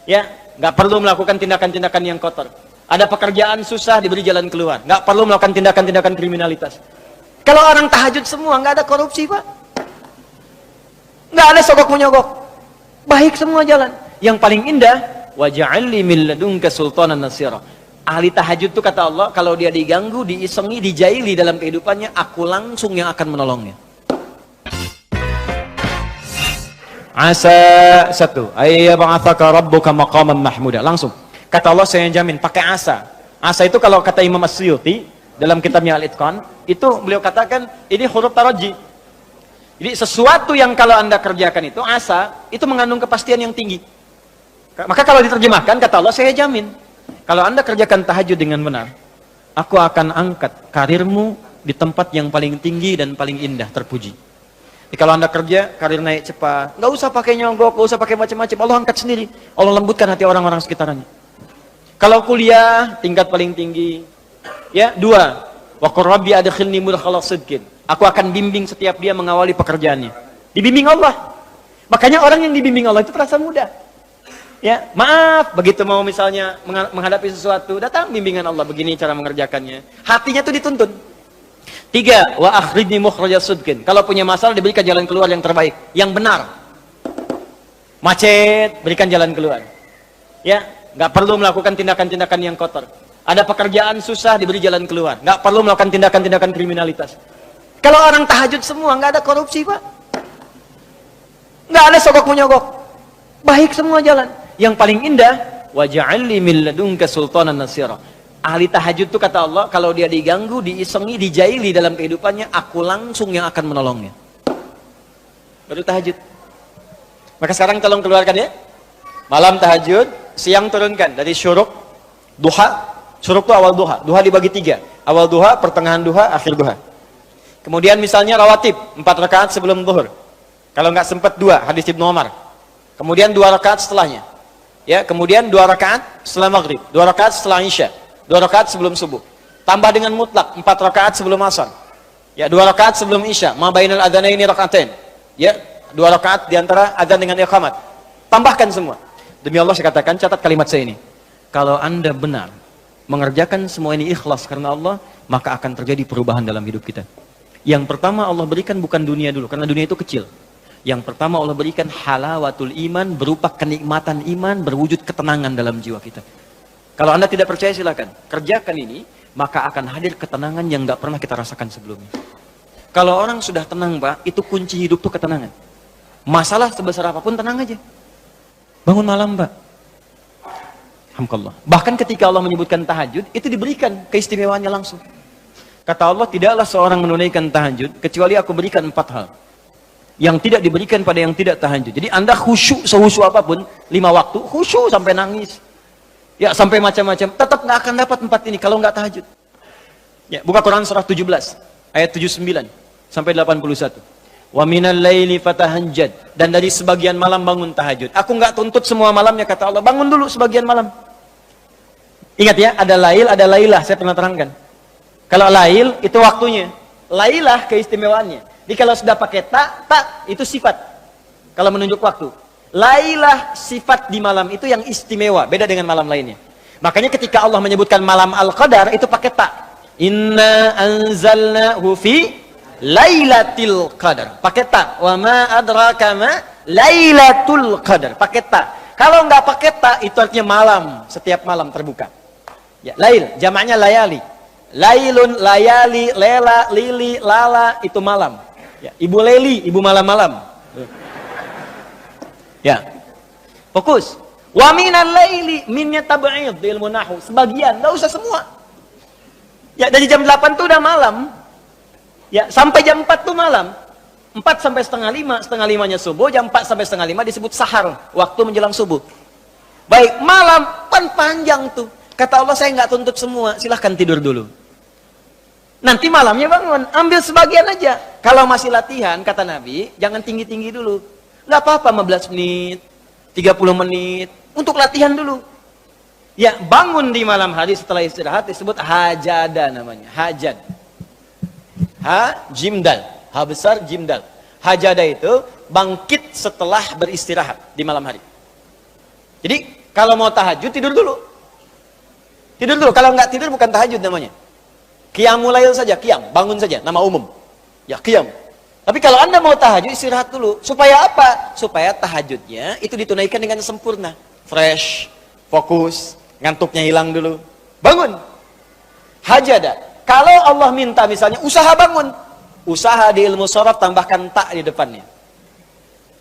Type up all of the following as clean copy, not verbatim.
Ya, nggak perlu melakukan tindakan-tindakan yang kotor. Ada pekerjaan susah, diberi jalan keluar. Nggak perlu melakukan tindakan-tindakan kriminalitas. Kalau orang tahajud semua, nggak ada korupsi, Pak. Nggak ada sogok menyogok. Baik semua jalan. Yang paling indah, waj'alni min ladunka sultanan nasira. Ahli tahajud itu kata Allah, kalau dia diganggu, diisengi, dijaili dalam kehidupannya, aku langsung yang akan menolongnya. Asa satu, ayyab'atsaka rabbuka maqaman mahmuda. Langsung. Kata Allah, saya jamin pakai asa. Asa itu kalau kata Imam As-Suyuti dalam kitabnya Al-Itqan, itu beliau katakan ini huruf taraji. Jadi sesuatu yang kalau Anda kerjakan itu asa, itu mengandung kepastian yang tinggi. Maka kalau diterjemahkan kata Allah, saya jamin kalau Anda kerjakan tahajud dengan benar, aku akan angkat karirmu di tempat yang paling tinggi dan paling indah, terpuji. Jadi kalau Anda kerja, karir naik cepat, nggak usah pakai nyogok, nggak usah pakai macam-macam, Allah angkat sendiri. Allah lembutkan hati orang-orang sekitarnya. Kalau kuliah, tingkat paling tinggi. Ya, 2. Wa qur rabbi adkhilni mudkhala sidqin. Aku akan bimbing setiap dia mengawali pekerjaannya. Dibimbing Allah. Makanya orang yang dibimbing Allah itu terasa mudah. Ya, maaf, begitu mau misalnya menghadapi sesuatu, datang bimbingan Allah, begini cara mengerjakannya. Hatinya tuh dituntun. 3. Wa akhrijni mukhraja sidqin. Kalau punya masalah, diberikan jalan keluar yang terbaik, yang benar. Macet, berikan jalan keluar. Ya, nggak perlu melakukan tindakan-tindakan yang kotor. Ada pekerjaan susah, diberi jalan keluar. Nggak perlu melakukan tindakan-tindakan kriminalitas. Kalau orang tahajud semua, nggak ada korupsi, Pak. Nggak ada sogok menyogok. Baik semua jalan. Yang paling indah, waj'alni min ladunka sultanan nasira. Ahli tahajud itu kata Allah, kalau dia diganggu, diisengi, dijaili dalam kehidupannya, aku langsung yang akan menolongnya. Baru tahajud. Maka sekarang tolong keluarkan ya. Malam tahajud, siang turunkan dari syuruk, duha. Syuruk itu awal duha. Duha dibagi 3. Awal duha, pertengahan duha, akhir duha. Kemudian misalnya rawatib, 4 rakaat sebelum zuhur. Kalau nggak sempat 2, hadis Ibnu Umar. Kemudian 2 rakaat setelahnya. Ya, kemudian 2 rakaat setelah maghrib, 2 rakaat setelah isya, 2 rakaat sebelum subuh. Tambah dengan mutlak 4 rakaat sebelum asar. Ya, 2 rakaat sebelum isya, ma bainal adzanaini rakaatain. Ya, 2 rakaat di antara adzan dengan iqamat. Tambahkan semua. Demi Allah saya katakan, catat kalimat saya ini. Kalau Anda benar mengerjakan semua ini ikhlas karena Allah, maka akan terjadi perubahan dalam hidup kita. Yang pertama Allah berikan bukan dunia dulu, karena dunia itu kecil. Yang pertama Allah berikan halawatul iman, berupa kenikmatan iman, berwujud ketenangan dalam jiwa kita. Kalau Anda tidak percaya silakan, kerjakan ini, maka akan hadir ketenangan yang nggak pernah kita rasakan sebelumnya. Kalau orang sudah tenang, Pak, itu kunci hidup tuh ketenangan. Masalah sebesar apapun tenang aja. Bangun malam, Pak. Alhamdulillah. Bahkan ketika Allah menyebutkan tahajud, itu diberikan keistimewaannya langsung. Kata Allah, tidaklah seorang menunaikan tahajud, kecuali aku berikan 4 hal. Yang tidak diberikan pada yang tidak tahajud. Jadi Anda khusyuk, sehusyuk apapun, 5 waktu, khusyuk sampai nangis. Ya, sampai macam-macam. Tetap nggak akan dapat 4 ini kalau nggak tahajud. Ya, buka Quran surah 17, ayat 79 sampai 81. Wa minal laili fatahajjad, dan dari sebagian malam bangun tahajud. Aku nggak tuntut semua malamnya, kata Allah. Bangun dulu sebagian malam. Ingat ya, ada lail, ada lailah, saya pernah terangkan. Kalau lail itu waktunya, lailah keistimewaannya. Jadi kalau sudah pakai tak itu sifat. Kalau menunjuk waktu. Lailah sifat di malam itu yang istimewa, beda dengan malam lainnya. Makanya ketika Allah menyebutkan malam Al-Qadar itu pakai tak. Inna anzalnahu fi Lailatul Qadar. Pakai tak. Wa ma adraka ma Lailatul Qadar. Pakai tak. Kalau nggak pakai tak, itu artinya malam. Setiap malam terbuka. Ya, lail, jamaknya layali. Lailun, layali, lela, lili, lala, itu malam. Ya, ibu Leli, ibu malam-malam. Ya. Fokus. Wa minal laili, minnya tab'id di ilmu nahwu. Sebagian, nggak usah semua. Ya, dari jam 8 tuh udah malam. Ya, sampai jam 4 tuh malam. 4 sampai setengah 5, setengah 5-nya subuh, jam 4 sampai setengah 5 disebut sahar, waktu menjelang subuh. Baik, malam panjang tuh. Kata Allah, saya nggak tuntut semua, silahkan tidur dulu. Nanti malamnya bangun, ambil sebagian aja. Kalau masih latihan, kata Nabi, jangan tinggi-tinggi dulu. Nggak apa-apa 15 menit, 30 menit, untuk latihan dulu. Ya, bangun di malam hari setelah istirahat disebut hajada namanya, hajad. Ha, jimdal, ha besar, jimdal. Hajada itu bangkit setelah beristirahat di malam hari. Jadi Kalau mau tahajud, tidur dulu. Tidur dulu. Kalau nggak tidur, bukan tahajud namanya. Qiyamul lail saja, qiyam. Bangun saja, nama umum. Ya, qiyam. Tapi kalau Anda mau tahajud, istirahat dulu. Supaya apa? Supaya tahajudnya itu ditunaikan dengan sempurna. Fresh, fokus, ngantuknya hilang dulu. Bangun. Hajada. Kalau Allah minta misalnya, usaha bangun. Usaha di ilmu sorof, tambahkan tak di depannya.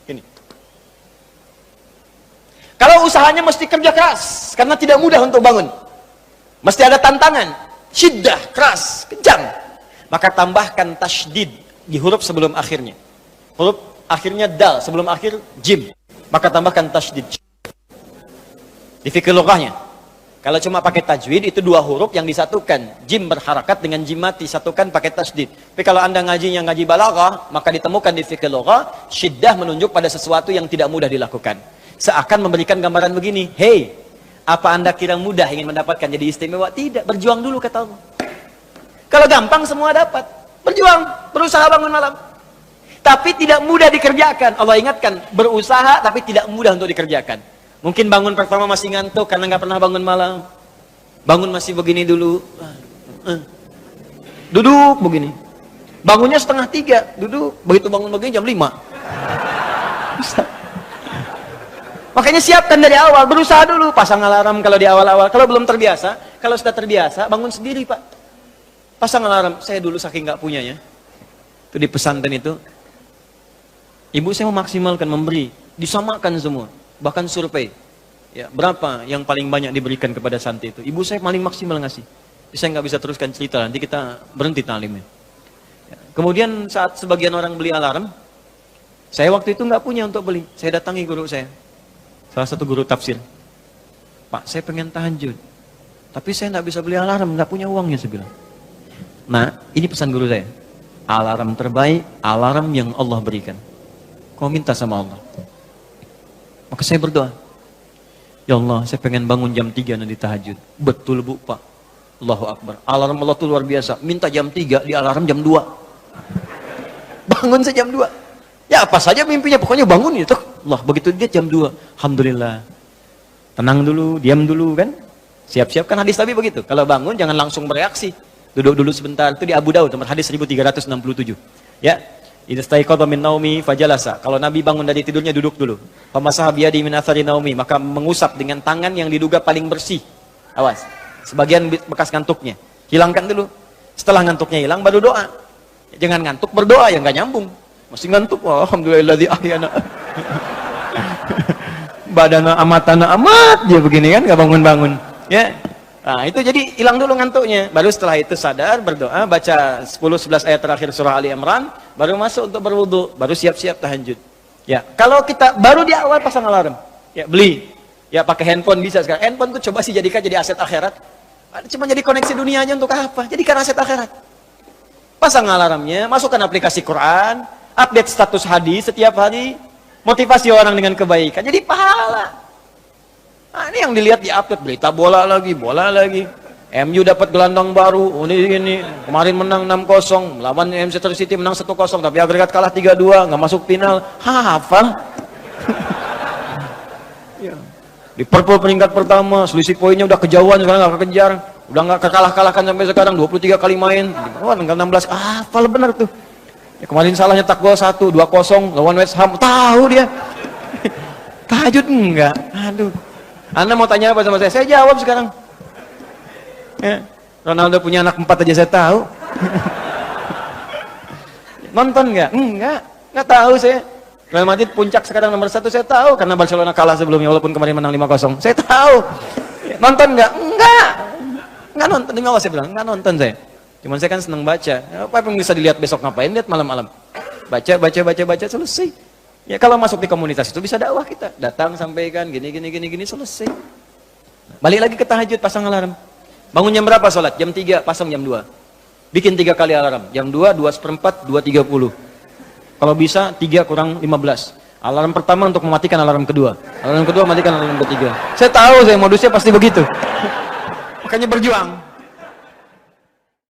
Ini. Kalau usahanya mesti kerja keras, karena tidak mudah untuk bangun. Mesti ada tantangan. Syiddah, keras, kejam. Maka tambahkan tasydid di huruf sebelum akhirnya. Huruf akhirnya dal, sebelum akhir jim. Maka tambahkan tasydid. Di fikih lughahnya. Kalau cuma pakai tajwid, itu dua huruf yang disatukan. Jim berharakat dengan jim mati, satukan pakai tasydid. Tapi kalau Anda ngaji balaghah, maka ditemukan di fikih lughah, syiddah menunjuk pada sesuatu yang tidak mudah dilakukan. Seakan memberikan gambaran begini, hey, apa Anda kira mudah ingin mendapatkan jadi istimewa? Tidak, berjuang dulu kata Allah. Kalau gampang semua dapat. Berjuang, berusaha bangun malam. Tapi tidak mudah dikerjakan. Allah ingatkan, berusaha tapi tidak mudah untuk dikerjakan. Mungkin bangun pertama masih ngantuk karena nggak pernah bangun malam. Bangun masih begini dulu. Duduk begini. Bangunnya 2:30, duduk. Begitu bangun begini jam 5. Makanya siapkan dari awal, berusaha dulu. Pasang alarm kalau di awal-awal. Kalau belum terbiasa, kalau sudah terbiasa, bangun sendiri Pak. Pasang alarm. Saya dulu saking nggak punyanya. Itu di pesantren itu. Ibu saya memaksimalkan, memberi. Disamakan semua. Bahkan survei. Ya, berapa yang paling banyak diberikan kepada santri itu? Ibu saya paling maksimal ngasih. Saya nggak bisa teruskan cerita, nanti kita berhenti talimnya. Ya. Kemudian saat sebagian orang beli alarm, saya waktu itu nggak punya untuk beli. Saya datangi guru saya. Salah satu guru tafsir. Pak, saya pengen tahajud. Tapi saya nggak bisa beli alarm, nggak punya uangnya, saya bilang. Nah, ini pesan guru saya. Alarm terbaik, alarm yang Allah berikan. Kau minta sama Allah. Maka saya berdoa. Ya Allah, saya pengen bangun jam 3 nanti tahajud. Betul Bu, Pak. Allahu Akbar. Alarm Allah itu luar biasa. Minta jam 3, di alarm jam 2. Bangun saya jam 2. Ya apa saja mimpinya, pokoknya bangun itu. Allah, begitu dia jam 2. Alhamdulillah. Tenang dulu, diam dulu kan. Siap-siap kan hadis Nabi begitu. Kalau bangun jangan langsung bereaksi. Duduk dulu sebentar. Itu di Abu Daud, nomor hadis 1367. Ya. Idastaiqadha min naumi fajalasa. Kalau Nabi bangun dari tidurnya duduk dulu. Famasaha biyadi min athari naumi, maka mengusap dengan tangan yang diduga paling bersih. Awas. Sebagian bekas ngantuknya. Hilangkan dulu. Setelah ngantuknya hilang baru doa. Jangan ngantuk berdoa yang enggak nyambung. Masih ngantuk. Alhamdulillahilladzi ahyana. Badana amatana amat dia begini kan, enggak bangun-bangun. Ya. Nah, itu jadi hilang dulu ngantuknya. Baru setelah itu sadar, berdoa, baca 10-11 ayat terakhir surah Ali Imran, baru masuk untuk berwudu, baru siap-siap tahajud. Ya, kalau kita baru di awal pasang alarm, ya beli. Ya pakai handphone bisa sekarang. Handphone tuh coba sih jadikan jadi aset akhirat. Cuma jadi koneksi dunianya untuk apa? Jadikan aset akhirat. Pasang alarmnya, masukkan aplikasi Quran, update status hadis setiap hari, motivasi orang dengan kebaikan. Jadi pahala. Nah, ini yang dilihat di update berita bola lagi. MU dapat gelandang baru. Ini kemarin menang 6-0, melawan Manchester City menang 1-0, tapi agregat kalah 3-2, nggak masuk final. Hafal. Ya. Liverpool peringkat pertama, selisih poinnya udah kejauhan, sekarang nggak kekejar, udah nggak kekalah-kalahkan sampai sekarang, 23 kali main. Tinggal 16. Hafal benar tuh. Ya, kemarin salah nyetak gol 1, 2-0 lawan West Ham. Tahu dia. Tahajud enggak? Aduh. Anda mau tanya apa sama saya? Saya jawab sekarang. Ya. Ronaldo punya anak 4 aja saya tahu. Nonton nggak? Nggak tahu saya. Real Madrid puncak sekarang nomor 1 saya tahu karena Barcelona kalah sebelumnya walaupun kemarin menang 5-0. Saya tahu. Nonton nggak? Nggak nonton. Demi Allah saya bilang nggak nonton saya. Cuman saya kan senang baca. Apa yang bisa dilihat besok ngapain? Lihat malam-malam. Baca selesai. Ya kalau masuk di komunitas itu bisa dakwah kita. Datang sampaikan gini selesai. Balik lagi ke tahajud, pasang alarm. Bangun jam berapa sholat? Jam 3, pasang jam 2. Bikin 3 kali alarm. Jam 2, 2:04, 2:30. Kalau bisa 3 kurang 15. Alarm pertama untuk mematikan alarm kedua. Alarm kedua matikan alarm ketiga. Saya tahu saya modusnya pasti begitu. Makanya berjuang.